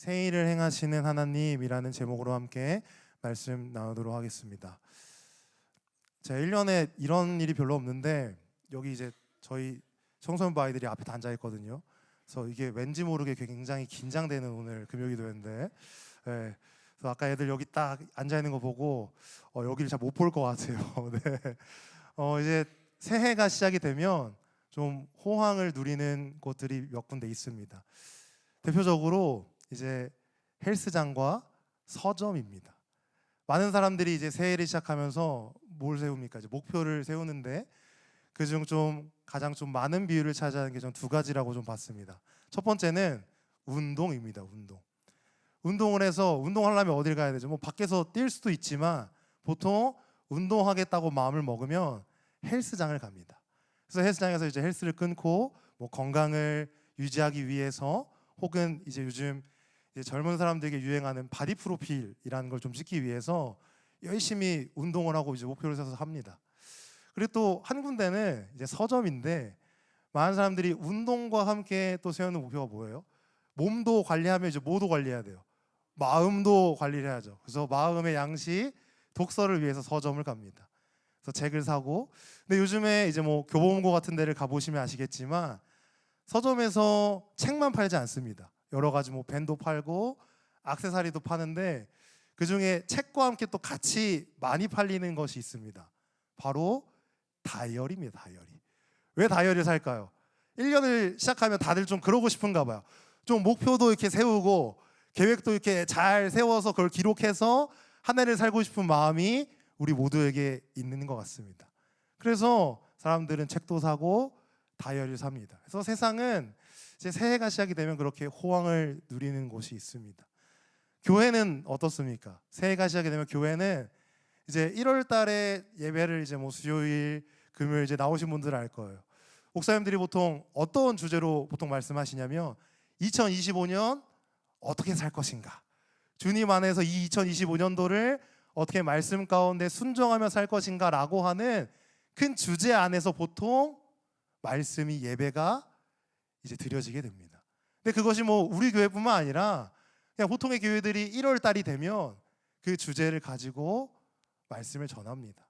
새 일을 행하시는 하나님이라는 제목으로 함께 말씀 나누도록 하겠습니다. 제가 1년에 이런 일이 별로 없는데 여기 이제 저희 청소년부 아이들이 앞에 다 앉아 있거든요. 그래서 이게 왠지 모르게 굉장히 긴장되는 오늘 금요기도였는데, 그래서 아까 애들 여기 딱 앉아 있는 거 보고 여기를 잘 못 볼 것 같아요. 네. 이제 새해가 시작이 되면 좀 호황을 누리는 곳들이 몇 군데 있습니다. 대표적으로 이제 헬스장과 서점입니다. 많은 사람들이 이제 새해를 시작하면서 뭘 세웁니까? 이제 목표를 세우는데 그중 좀 가장 좀 많은 비율을 차지하는 게 전 두 가지라고 좀 봤습니다. 첫 번째는 운동입니다. 운동을 해서 운동하려면 어딜 가야 되죠? 뭐 밖에서 뛸 수도 있지만 보통 운동하겠다고 마음을 먹으면 헬스장을 갑니다. 그래서 헬스장에서 이제 헬스를 끊고 뭐 건강을 유지하기 위해서 혹은 이제 요즘 이제 젊은 사람들에게 유행하는 바디 프로필이라는 걸 좀 찍기 위해서 열심히 운동을 하고 이제 목표를 세워서 합니다. 그리고 또 한 군데는 이제 서점인데 많은 사람들이 운동과 함께 또 세우는 목표가 뭐예요? 몸도 관리하면 이제 뭐도 관리해야 돼요. 마음도 관리를 해야죠. 그래서 마음의 양식, 독서를 위해서 서점을 갑니다. 그래서 책을 사고, 근데 요즘에 이제 뭐 교보문고 같은 데를 가보시면 아시겠지만 서점에서 책만 팔지 않습니다. 여러 가지 뭐 펜도 팔고 액세서리도 파는데 그 중에 책과 함께 또 같이 많이 팔리는 것이 있습니다. 바로 다이어리입니다. 다이어리. 왜 다이어리를 살까요? 1년을 시작하면 다들 좀 그러고 싶은가 봐요. 좀 목표도 이렇게 세우고 계획도 이렇게 잘 세워서 그걸 기록해서 한 해를 살고 싶은 마음이 우리 모두에게 있는 것 같습니다. 그래서 사람들은 책도 사고 다이어리를 삽니다. 그래서 세상은 이제 새해가 시작이 되면 그렇게 호황을 누리는 곳이 있습니다. 교회는 어떻습니까? 새해가 시작이 되면 교회는 이제 1월 달에 예배를 이제 뭐 수요일, 금요일 이제 나오신 분들 알 거예요. 목사님들이 보통 어떤 주제로 보통 말씀하시냐면 2025년 어떻게 살 것인가? 주님 안에서 이 2025년도를 어떻게 말씀 가운데 순종하며 살 것인가 라고 하는 큰 주제 안에서 보통 말씀이 예배가 이제 드려지게 됩니다. 근데 그것이 뭐 우리 교회뿐만 아니라 그냥 보통의 교회들이 1월 달이 되면 그 주제를 가지고 말씀을 전합니다.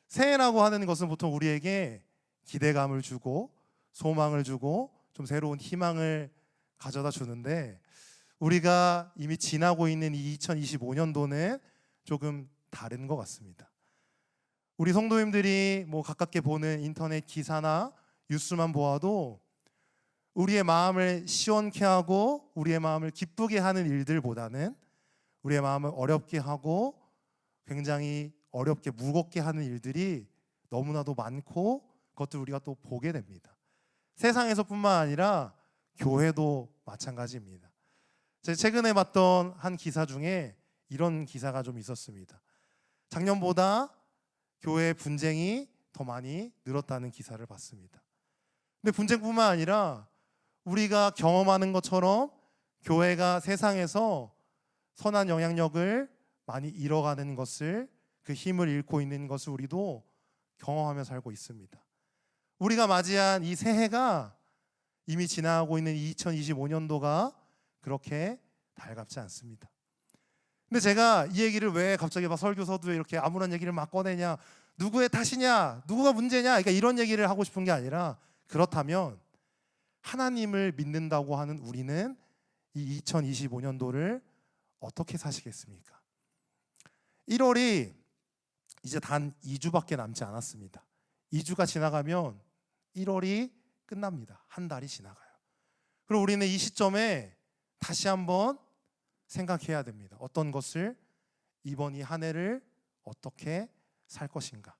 새해라고 하는 것은 보통 우리에게 기대감을 주고 소망을 주고 좀 새로운 희망을 가져다 주는데 우리가 이미 지나고 있는 이 2025년도는 조금 다른 것 같습니다. 우리 성도님들이 뭐 가깝게 보는 인터넷 기사나 뉴스만 보아도 우리의 마음을 시원케 하고 우리의 마음을 기쁘게 하는 일들보다는 우리의 마음을 어렵게 하고 굉장히 어렵게 무겁게 하는 일들이 너무나도 많고 그것들 우리가 또 보게 됩니다. 세상에서뿐만 아니라 교회도 마찬가지입니다. 제가 최근에 봤던 한 기사 중에 이런 기사가 좀 있었습니다. 작년보다 교회 분쟁이 더 많이 늘었다는 기사를 봤습니다. 근데 분쟁뿐만 아니라 우리가 경험하는 것처럼 교회가 세상에서 선한 영향력을 많이 잃어가는 것을 그 힘을 잃고 있는 것을 우리도 경험하며 살고 있습니다. 우리가 맞이한 이 새해가 이미 지나가고 있는 2025년도가 그렇게 달갑지 않습니다. 근데 제가 이 얘기를 왜 갑자기 막 설교 서두에 이렇게 아무런 얘기를 막 꺼내냐, 누구의 탓이냐, 누구가 문제냐, 그러니까 이런 얘기를 하고 싶은 게 아니라 그렇다면 하나님을 믿는다고 하는 우리는 이 2025년도를 어떻게 사시겠습니까? 1월이 이제 단 2주밖에 남지 않았습니다. 2주가 지나가면 1월이 끝납니다. 한 달이 지나가요. 그럼 우리는 이 시점에 다시 한번 생각해야 됩니다. 어떤 것을 이번 이 한 해를 어떻게 살 것인가.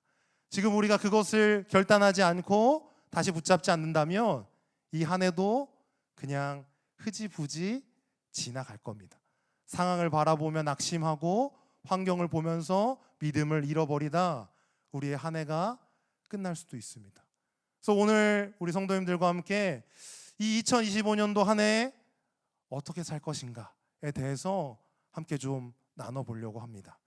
지금 우리가 그것을 결단하지 않고 다시 붙잡지 않는다면 이 한 해도 그냥 흐지부지 지나갈 겁니다. 상황을 바라보며 낙심하고 환경을 보면서 믿음을 잃어버리다 우리의 한 해가 끝날 수도 있습니다. 그래서 오늘 우리 성도님들과 함께 이 2025년도 한 해 어떻게 살 것인가에 대해서 함께 좀 나눠보려고 합니다.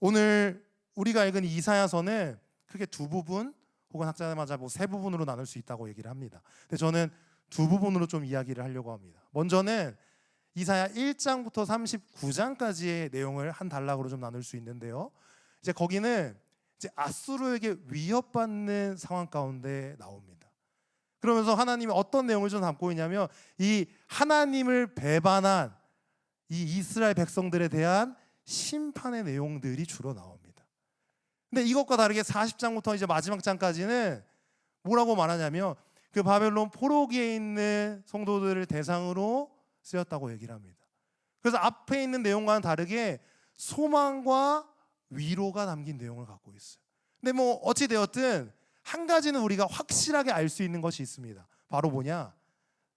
오늘 우리가 읽은 이사야서는 크게 두 부분 혹은 학자마다 뭐 세 부분으로 나눌 수 있다고 얘기를 합니다. 근데 저는 두 부분으로 좀 이야기를 하려고 합니다. 먼저는 이사야 1장부터 39장까지의 내용을 한 단락으로 좀 나눌 수 있는데요. 이제 거기는 이제 아수르에게 위협받는 상황 가운데 나옵니다. 그러면서 하나님이 어떤 내용을 좀 담고 있냐면 이 하나님을 배반한 이 이스라엘 백성들에 대한 심판의 내용들이 주로 나옵니다. 근데 이것과 다르게 40장부터 이제 마지막 장까지는 뭐라고 말하냐면 그 바벨론 포로기에 있는 성도들을 대상으로 쓰였다고 얘기를 합니다. 그래서 앞에 있는 내용과는 다르게 소망과 위로가 담긴 내용을 갖고 있어요. 근데 뭐 어찌 되었든 한 가지는 우리가 확실하게 알 수 있는 것이 있습니다. 바로 뭐냐?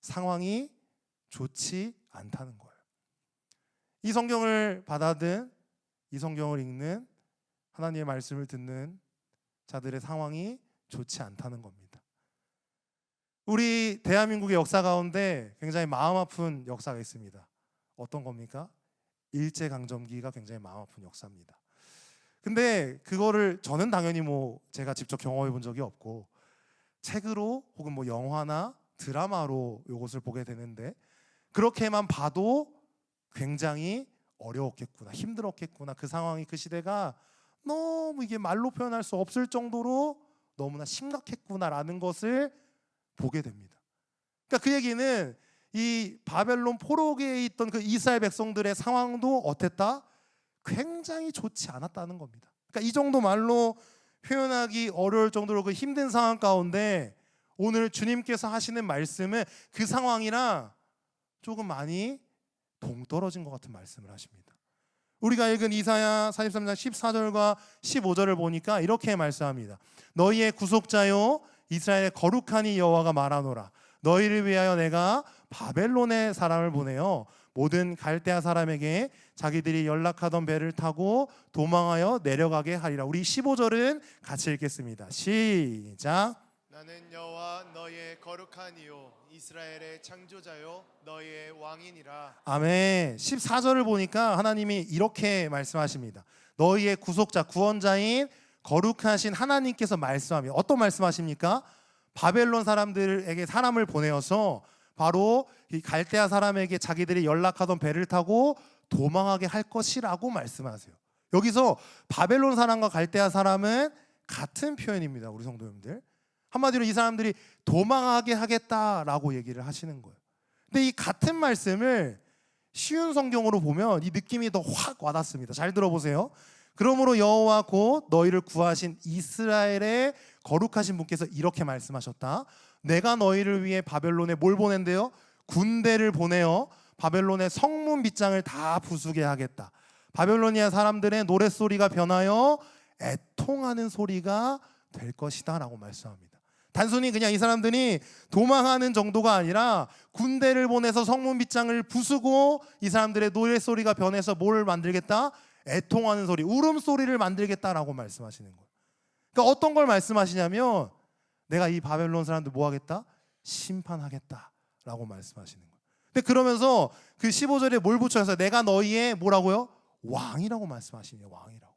상황이 좋지 않다는 거예요. 이 성경을 받아든, 이 성경을 읽는, 하나님의 말씀을 듣는 자들의 상황이 좋지 않다는 겁니다. 우리 대한민국의 역사 가운데 굉장히 마음 아픈 역사가 있습니다. 어떤 겁니까? 일제강점기가 굉장히 마음 아픈 역사입니다. 근데 그거를 저는 당연히 뭐 제가 직접 경험해 본 적이 없고 책으로 혹은 뭐 영화나 드라마로 이것을 보게 되는데 그렇게만 봐도 굉장히 어려웠겠구나, 힘들었겠구나, 그 상황이 그 시대가 너무 이게 말로 표현할 수 없을 정도로 너무나 심각했구나라는 것을 보게 됩니다. 그러니까 그 얘기는 이 바벨론 포로기에 있던 그 이스라엘 백성들의 상황도 어땠다? 굉장히 좋지 않았다는 겁니다. 그러니까 이 정도 말로 표현하기 어려울 정도로 그 힘든 상황 가운데 오늘 주님께서 하시는 말씀은 그 상황이랑 조금 많이 동떨어진 것 같은 말씀을 하십니다. 우리가 읽은 이사야 43장 14절과 15절을 보니까 이렇게 말씀합니다. 너희의 구속자요 이스라엘의 거룩한 이 여호와가 말하노라. 너희를 위하여 내가 바벨론의 사람을 보내어 모든 갈대아 사람에게 자기들이 연락하던 배를 타고 도망하여 내려가게 하리라. 우리 15절은 같이 읽겠습니다. 시작. 나는 여호와 너희의 거룩한 이요 이스라엘의 창조자요 너희의 왕이니라. 아멘. 14절을 보니까 하나님이 이렇게 말씀하십니다. 너희의 구속자, 구원자인 거룩하신 하나님께서 말씀합니다. 어떤 말씀하십니까? 바벨론 사람들에게 사람을 보내어서 바로 이 갈대아 사람에게 자기들이 연락하던 배를 타고 도망하게 할 것이라고 말씀하세요. 여기서 바벨론 사람과 갈대아 사람은 같은 표현입니다. 우리 성도님들. 한마디로 이 사람들이 도망하게 하겠다라고 얘기를 하시는 거예요. 근데 이 같은 말씀을 쉬운 성경으로 보면 이 느낌이 더 확 와닿습니다. 잘 들어보세요. 그러므로 여호와 곧 너희를 구하신 이스라엘의 거룩하신 분께서 이렇게 말씀하셨다. 내가 너희를 위해 바벨론에 뭘 보낸대요? 군대를 보내어 바벨론의 성문 빗장을 다 부수게 하겠다. 바벨로니아 사람들의 노랫소리가 변하여 애통하는 소리가 될 것이다 라고 말씀합니다. 단순히 그냥 이 사람들이 도망하는 정도가 아니라 군대를 보내서 성문 빗장을 부수고 이 사람들의 노랫소리가 변해서 뭘 만들겠다? 애통하는 소리, 울음소리를 만들겠다라고 말씀하시는 거예요. 그러니까 어떤 걸 말씀하시냐면 내가 이 바벨론 사람들 뭐 하겠다? 심판하겠다라고 말씀하시는 거예요. 근데 그러면서 그 15절에 뭘 붙여서 내가 너희의 뭐라고요? 왕이라고 말씀하시네요. 왕이라고.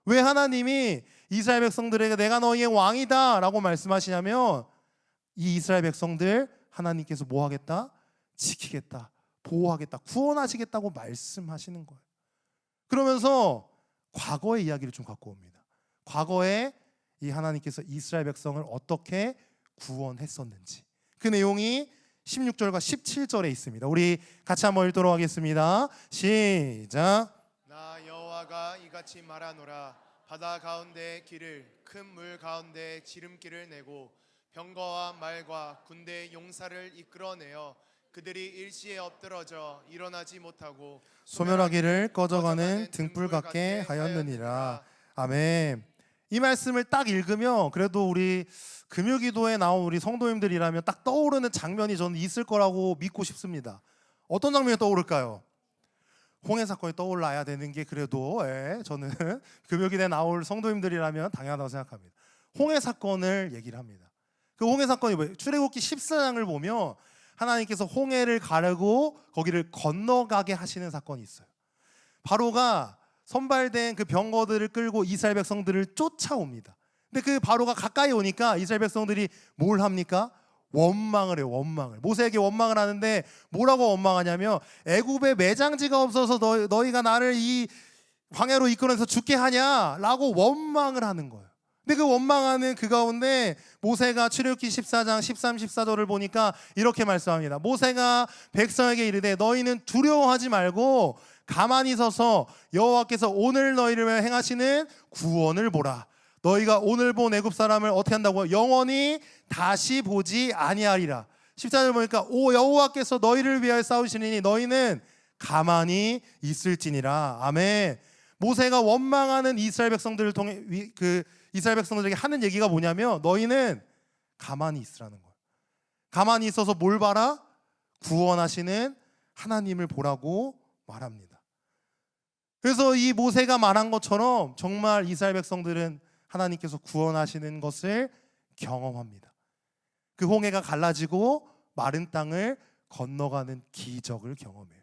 왜 하나님이 이스라엘 백성들에게 내가 너희의 왕이다 라고 말씀하시냐면 이 이스라엘 백성들 하나님께서 뭐 하겠다? 지키겠다, 보호하겠다, 구원하시겠다고 말씀하시는 거예요. 그러면서 과거의 이야기를 좀 갖고 옵니다. 과거에 이 하나님께서 이스라엘 백성을 어떻게 구원했었는지 그 내용이 16절과 17절에 있습니다. 우리 같이 한번 읽도록 하겠습니다. 시작. 나 여호와가 이같이 말하노라. 바다 가운데 길을 큰 물 가운데 지름길을 내고 병거와 말과 군대의 용사를 이끌어내어 그들이 일시에 엎드러져 일어나지 못하고 소멸하기를 꺼져가는 등불 같게 하였느니라. 아멘. 이 말씀을 딱 읽으면 그래도 우리 금요기도에 나온 우리 성도님들이라면 딱 떠오르는 장면이 저는 있을 거라고 믿고 싶습니다. 어떤 장면이 떠오를까요? 홍해 사건이 떠올라야 되는 게 그래도 저는 금요기도에 나올 성도님들이라면 당연하다고 생각합니다. 홍해 사건을 얘기를 합니다. 그 홍해 사건이 뭐예요? 출애굽기 14장을 보면 하나님께서 홍해를 가르고 거기를 건너가게 하시는 사건이 있어요. 바로가 선발된 그 병거들을 끌고 이스라엘 백성들을 쫓아옵니다. 근데 그 바로가 가까이 오니까 이스라엘 백성들이 뭘 합니까? 원망을 해요. 원망을. 모세에게 원망을 하는데 뭐라고 원망하냐면 애굽에 매장지가 없어서 너희가 나를 이 광야로 이끌어내서 죽게 하냐라고 원망을 하는 거예요. 근데 그 원망하는 그 가운데 모세가 출애굽기 14장 13, 14절을 보니까 이렇게 말씀합니다. 모세가 백성에게 이르되 너희는 두려워하지 말고 가만히 서서 여호와께서 오늘 너희를 위하여 행하시는 구원을 보라. 너희가 오늘 본 애굽 사람을 어떻게 한다고요? 영원히 다시 보지 아니하리라. 14절 보니까 오 여호와께서 너희를 위하여 싸우시니 너희는 가만히 있을지니라. 아멘. 모세가 원망하는 이스라엘 백성들을 통해 이스라엘 백성들에게 하는 얘기가 뭐냐면 너희는 가만히 있으라는 거예요. 가만히 있어서 뭘 봐라? 구원하시는 하나님을 보라고 말합니다. 그래서 이 모세가 말한 것처럼 정말 이스라엘 백성들은 하나님께서 구원하시는 것을 경험합니다. 그 홍해가 갈라지고 마른 땅을 건너가는 기적을 경험해요.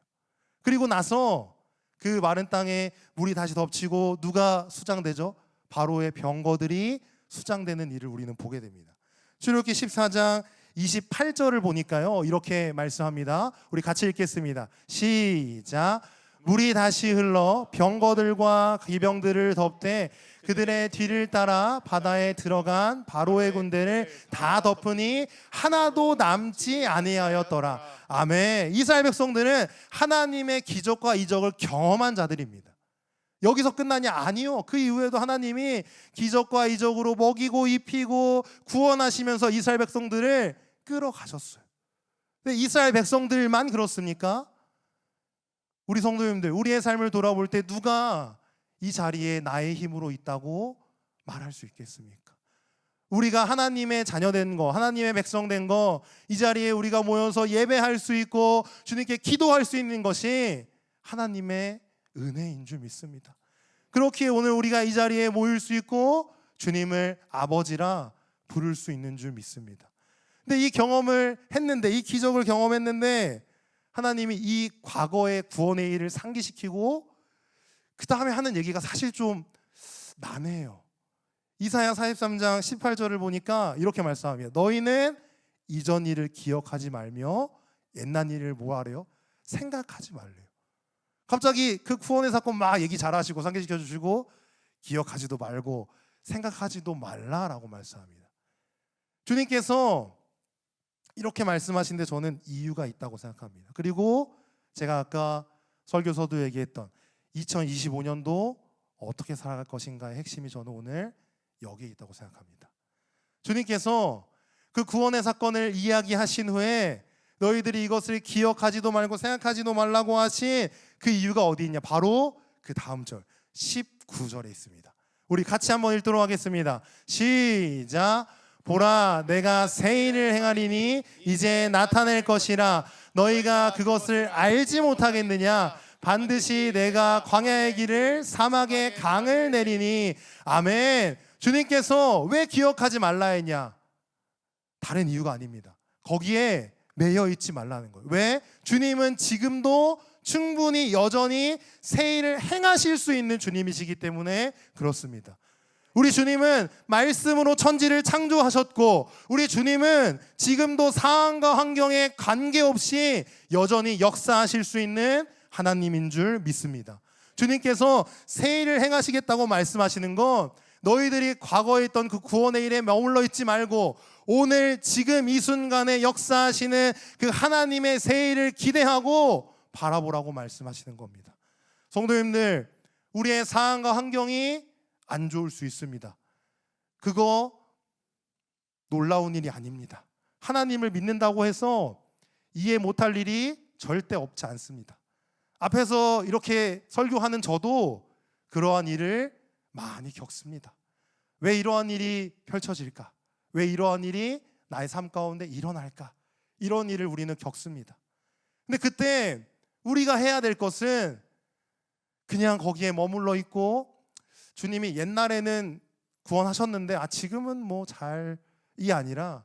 그리고 나서 그 마른 땅에 물이 다시 덮치고 누가 수장되죠? 바로의 병거들이 수장되는 일을 우리는 보게 됩니다. 출애굽기 14장 28절을 보니까요 이렇게 말씀합니다. 우리 같이 읽겠습니다. 시작. 물이 다시 흘러 병거들과 기병들을 덮되 그들의 뒤를 따라 바다에 들어간 바로의 군대를 다 덮으니 하나도 남지 아니하였더라. 아멘. 이스라엘 백성들은 하나님의 기적과 이적을 경험한 자들입니다. 여기서 끝나냐? 아니요. 그 이후에도 하나님이 기적과 이적으로 먹이고 입히고 구원하시면서 이스라엘 백성들을 끌어가셨어요. 근데 이스라엘 백성들만 그렇습니까? 우리 성도님들, 우리의 삶을 돌아볼 때 누가 이 자리에 나의 힘으로 있다고 말할 수 있겠습니까? 우리가 하나님의 자녀된 거, 하나님의 백성된 거, 이 자리에 우리가 모여서 예배할 수 있고 주님께 기도할 수 있는 것이 하나님의 은혜인 줄 믿습니다. 그렇기에 오늘 우리가 이 자리에 모일 수 있고 주님을 아버지라 부를 수 있는 줄 믿습니다. 근데 이 경험을 했는데, 이 기적을 경험했는데 하나님이 이 과거의 구원의 일을 상기시키고 그 다음에 하는 얘기가 사실 좀 난해해요. 이사야 43장 18절을 보니까 이렇게 말씀합니다. 너희는 이전 일을 기억하지 말며 옛날 일을 뭐하래요? 생각하지 말래요. 갑자기 그 구원의 사건 막 얘기 잘하시고 상기시켜 주시고 기억하지도 말고 생각하지도 말라라고 말씀합니다. 주님께서 이렇게 말씀하신데 저는 이유가 있다고 생각합니다. 그리고 제가 아까 설교서도 얘기했던 2025년도 어떻게 살아갈 것인가의 핵심이 저는 오늘 여기에 있다고 생각합니다. 주님께서 그 구원의 사건을 이야기하신 후에 너희들이 이것을 기억하지도 말고 생각하지도 말라고 하신 그 이유가 어디 있냐? 바로 그 다음 절 19절에 있습니다. 우리 같이 한번 읽도록 하겠습니다. 시작. 보라 내가 새 일을 행하리니 이제 나타낼 것이라 너희가 그것을 알지 못하겠느냐? 반드시 내가 광야의 길을 사막의 강을 내리니. 아멘. 주님께서 왜 기억하지 말라 했냐? 다른 이유가 아닙니다. 거기에 매여 있지 말라는 거예요. 왜? 주님은 지금도 충분히 여전히 새 일을 행하실 수 있는 주님이시기 때문에 그렇습니다. 우리 주님은 말씀으로 천지를 창조하셨고 우리 주님은 지금도 상황과 환경에 관계없이 여전히 역사하실 수 있는 하나님인 줄 믿습니다. 주님께서 새 일을 행하시겠다고 말씀하시는 건 너희들이 과거에 있던 그 구원의 일에 머물러 있지 말고 오늘 지금 이 순간에 역사하시는 그 하나님의 새 일을 기대하고 바라보라고 말씀하시는 겁니다. 성도님들, 우리의 상황과 환경이 안 좋을 수 있습니다. 그거 놀라운 일이 아닙니다. 하나님을 믿는다고 해서 이해 못할 일이 절대 없지 않습니다. 앞에서 이렇게 설교하는 저도 그러한 일을 많이 겪습니다. 왜 이러한 일이 펼쳐질까? 왜 이러한 일이 나의 삶 가운데 일어날까? 이런 일을 우리는 겪습니다. 근데 그때 우리가 해야 될 것은 그냥 거기에 머물러 있고 주님이 옛날에는 구원하셨는데 지금은 뭐 잘이 아니라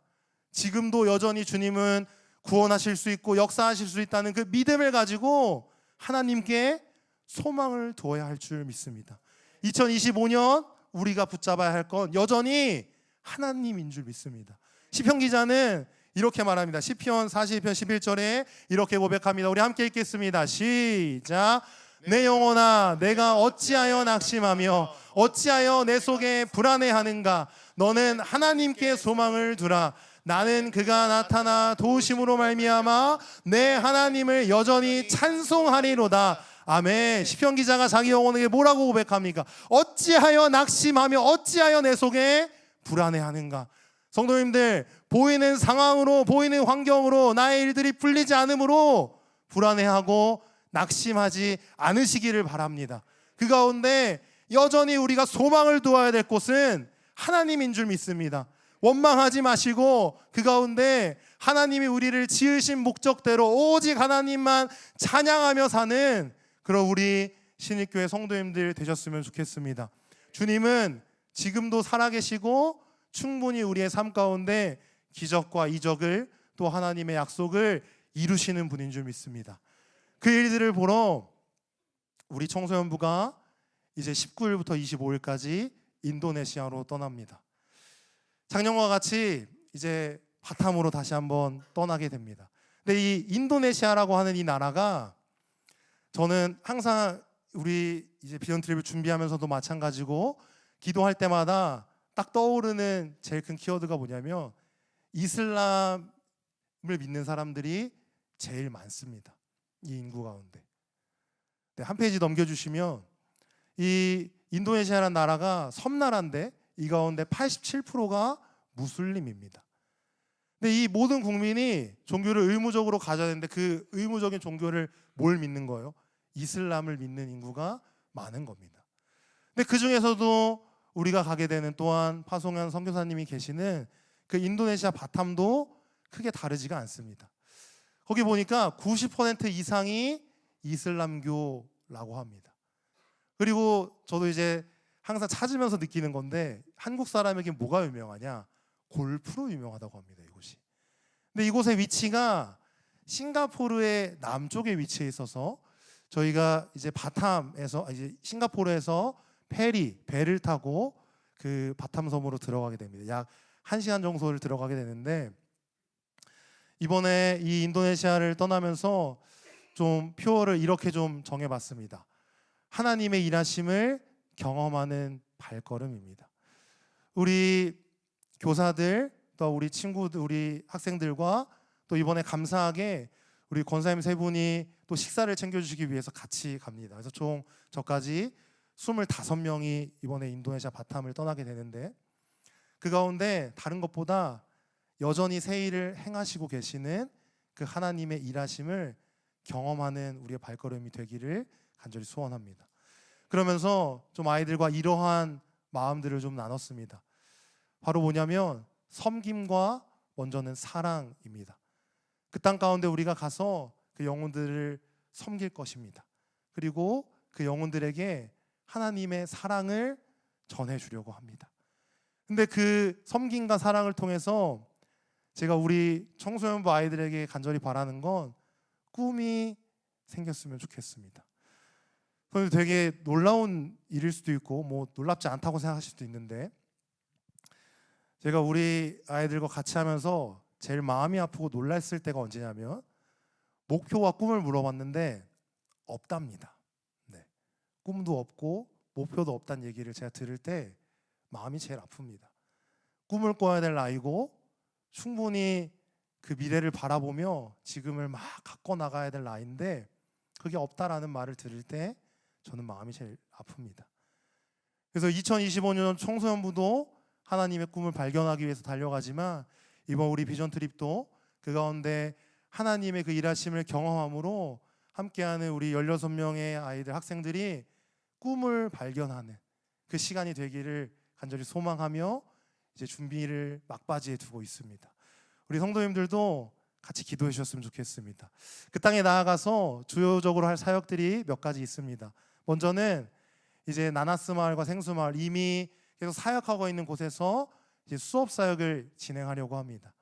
지금도 여전히 주님은 구원하실 수 있고 역사하실 수 있다는 그 믿음을 가지고 하나님께 소망을 두어야 할 줄 믿습니다. 2025년 우리가 붙잡아야 할 건 여전히 하나님인 줄 믿습니다. 시편 기자는 이렇게 말합니다. 시편 42편 11절에 이렇게 고백합니다. 우리 함께 읽겠습니다. 시작. 내 영혼아, 내가 어찌하여 낙심하며 어찌하여 내 속에 불안해하는가. 너는 하나님께 소망을 두라. 나는 그가 나타나 도우심으로 말미암아 내 하나님을 여전히 찬송하리로다. 아멘. 시편 기자가 자기 영혼에게 뭐라고 고백합니까? 어찌하여 낙심하며 어찌하여 내 속에 불안해하는가. 성도님들, 보이는 상황으로, 보이는 환경으로 나의 일들이 풀리지 않으므로 불안해하고 낙심하지 않으시기를 바랍니다. 그 가운데 여전히 우리가 소망을 두어야 될 곳은 하나님인 줄 믿습니다. 원망하지 마시고 그 가운데 하나님이 우리를 지으신 목적대로 오직 하나님만 찬양하며 사는 그런 우리 신입교회 성도님들 되셨으면 좋겠습니다. 주님은 지금도 살아계시고 충분히 우리의 삶 가운데 기적과 이적을 또 하나님의 약속을 이루시는 분인 줄 믿습니다. 그 일들을 보러 우리 청소년부가 이제 19일부터 25일까지 인도네시아로 떠납니다. 작년과 같이 이제 바탐으로 다시 한번 떠나게 됩니다. 근데 이 인도네시아라고 하는 이 나라가 저는 항상 우리 이제 비전 트립을 준비하면서도 마찬가지고 기도할 때마다 딱 떠오르는 제일 큰 키워드가 뭐냐면 이슬람을 믿는 사람들이 제일 많습니다. 이 인구 가운데. 네, 한 페이지 넘겨주시면 이 인도네시아라는 나라가 섬나라인데 이 가운데 87%가 무슬림입니다. 근데 이 모든 국민이 종교를 의무적으로 가져야 되는데 그 의무적인 종교를 뭘 믿는 거예요? 이슬람을 믿는 인구가 많은 겁니다. 근데 그 중에서도 우리가 가게 되는 또한 파송현 선교사님이 계시는 그 인도네시아 바탐도 크게 다르지가 않습니다. 거기 보니까 90% 이상이 이슬람교라고 합니다. 그리고 저도 이제 항상 찾으면서 느끼는 건데 한국 사람에게 뭐가 유명하냐? 골프로 유명하다고 합니다. 이곳이. 근데 이곳의 위치가 싱가포르의 남쪽에 위치해 있어서 저희가 이제 바탐에서 이제 싱가포르에서 배를 타고 그 바탐 섬으로 들어가게 됩니다. 약 1시간 정도를 들어가게 되는데 이번에 이 인도네시아를 떠나면서 좀 표어를 이렇게 좀 정해봤습니다. 하나님의 일하심을 경험하는 발걸음입니다. 우리 교사들 또 우리 친구들, 우리 학생들과 또 이번에 감사하게 우리 권사님 세 분이 또 식사를 챙겨주시기 위해서 같이 갑니다. 그래서 총 저까지 25명이 이번에 인도네시아 바탐을 떠나게 되는데 그 가운데 다른 것보다 여전히 새 일을 행하시고 계시는 그 하나님의 일하심을 경험하는 우리의 발걸음이 되기를 간절히 소원합니다. 그러면서 좀 아이들과 이러한 마음들을 좀 나눴습니다. 바로 뭐냐면 섬김과 먼저는 사랑입니다. 그 땅 가운데 우리가 가서 그 영혼들을 섬길 것입니다. 그리고 그 영혼들에게 하나님의 사랑을 전해주려고 합니다. 근데 그 섬김과 사랑을 통해서 제가 우리 청소년부 아이들에게 간절히 바라는 건 꿈이 생겼으면 좋겠습니다. 그런데 되게 놀라운 일일 수도 있고 뭐 놀랍지 않다고 생각하실 수도 있는데 제가 우리 아이들과 같이 하면서 제일 마음이 아프고 놀랐을 때가 언제냐면 목표와 꿈을 물어봤는데 없답니다. 네. 꿈도 없고 목표도 없다는 얘기를 제가 들을 때 마음이 제일 아픕니다. 꿈을 꿔야 될 나이고 충분히 그 미래를 바라보며 지금을 막 갖고 나가야 될 나이인데 그게 없다라는 말을 들을 때 저는 마음이 제일 아픕니다. 그래서 2025년 청소년부도 하나님의 꿈을 발견하기 위해서 달려가지만 이번 우리 비전 트립도 그 가운데 하나님의 그 일하심을 경험함으로 함께하는 우리 16명의 아이들 학생들이 꿈을 발견하는 그 시간이 되기를 간절히 소망하며 이제 준비를 막바지에 두고 있습니다. 우리 성도님들도 같이 기도해 주셨으면 좋겠습니다. 그 땅에 나아가서 주요적으로 할 사역들이 몇 가지 있습니다. 먼저는 이제 나나스 마을과 생수 마을 이미 계속 사역하고 있는 곳에서 이제 수업 사역을 진행하려고 합니다.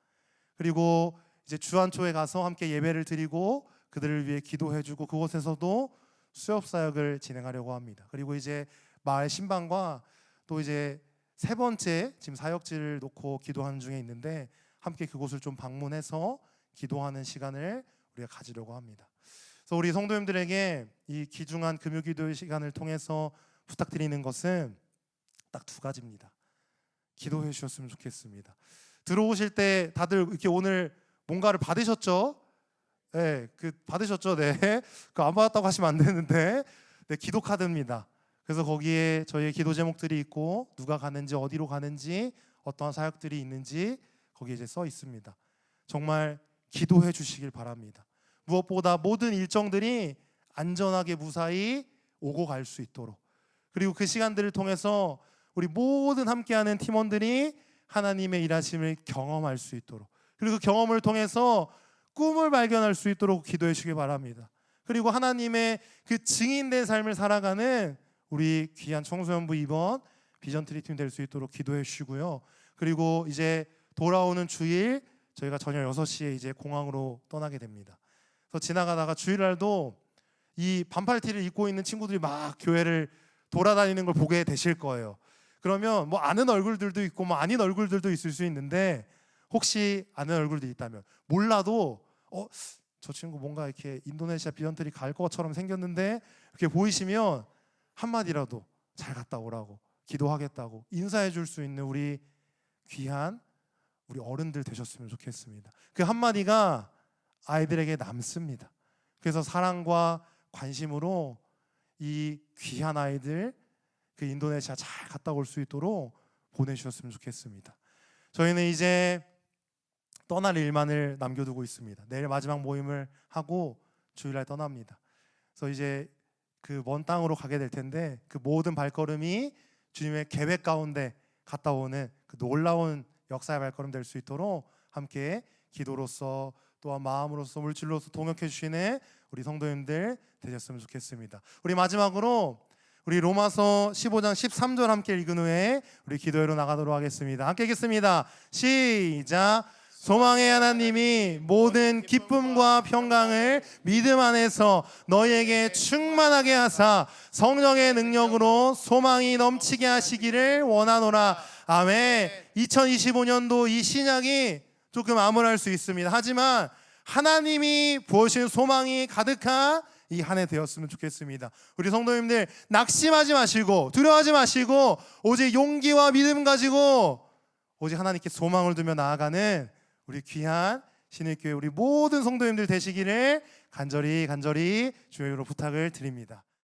그리고 이제 주안초에 가서 함께 예배를 드리고 그들을 위해 기도해주고 그곳에서도 수업 사역을 진행하려고 합니다. 그리고 이제 마을 신방과 또 이제 세 번째 지금 사역지를 놓고 기도하는 중에 있는데 함께 그곳을 좀 방문해서 기도하는 시간을 우리가 가지려고 합니다. 그래서 우리 성도님들에게 이 귀중한 금요기도의 시간을 통해서 부탁드리는 것은 딱 두 가지입니다. 기도해 주셨으면 좋겠습니다. 들어오실 때 다들 이렇게 오늘 뭔가를 받으셨죠? 네, 받으셨죠? 네, 안 받았다고 하시면 안 되는데, 네, 기도 카드입니다. 그래서 거기에 저희의 기도 제목들이 있고 누가 가는지 어디로 가는지 어떠한 사역들이 있는지 거기에 이제 써 있습니다. 정말 기도해 주시길 바랍니다. 무엇보다 모든 일정들이 안전하게 무사히 오고 갈 수 있도록, 그리고 그 시간들을 통해서 우리 모든 함께하는 팀원들이 하나님의 일하심을 경험할 수 있도록, 그리고 그 경험을 통해서 꿈을 발견할 수 있도록 기도해 주시기 바랍니다. 그리고 하나님의 그 증인된 삶을 살아가는 우리 귀한 청소년부 2번 비전 트리팀 될 수 있도록 기도해 주시고요. 그리고 이제 돌아오는 주일 저희가 저녁 6시에 이제 공항으로 떠나게 됩니다. 그래서 지나가다가 주일날도 이 반팔티를 입고 있는 친구들이 막 교회를 돌아다니는 걸 보게 되실 거예요. 그러면 뭐 아는 얼굴들도 있고 뭐 아닌 얼굴들도 있을 수 있는데, 혹시 아는 얼굴도 있다면, 몰라도 저 친구 뭔가 이렇게 인도네시아 비전트리 갈 것처럼 생겼는데 이렇게 보이시면 한마디라도 잘 갔다 오라고, 기도하겠다고 인사해 줄 수 있는 우리 귀한 우리 어른들 되셨으면 좋겠습니다. 그 한마디가 아이들에게 남습니다. 그래서 사랑과 관심으로 이 귀한 아이들 그 인도네시아 잘 갔다 올 수 있도록 보내주셨으면 좋겠습니다. 저희는 이제 떠날 일만을 남겨두고 있습니다. 내일 마지막 모임을 하고 주일날 떠납니다. 그래서 이제 그 먼 땅으로 가게 될 텐데, 그 모든 발걸음이 주님의 계획 가운데 갔다 오는 그 놀라운 역사의 발걸음 될 수 있도록 함께 기도로서 또한 마음으로서 물질로서 동역해 주시는 우리 성도님들 되셨으면 좋겠습니다. 우리 마지막으로 우리 로마서 15장 13절 함께 읽은 후에 우리 기도회로 나가도록 하겠습니다. 함께 읽겠습니다. 시작. 소망의 하나님이 모든 기쁨과 평강을 믿음 안에서 너희에게 충만하게 하사 성령의 능력으로 소망이 넘치게 하시기를 원하노라. 아멘. 2025년도 이 신약이 조금 암울할 수 있습니다. 하지만 하나님이 부으신 소망이 가득한 이 한 해 되었으면 좋겠습니다. 우리 성도님들 낙심하지 마시고 두려워하지 마시고 오직 용기와 믿음 가지고 오직 하나님께 소망을 두며 나아가는 우리 귀한 신일교회 우리 모든 성도님들 되시기를 간절히 주의 이름으로 부탁을 드립니다.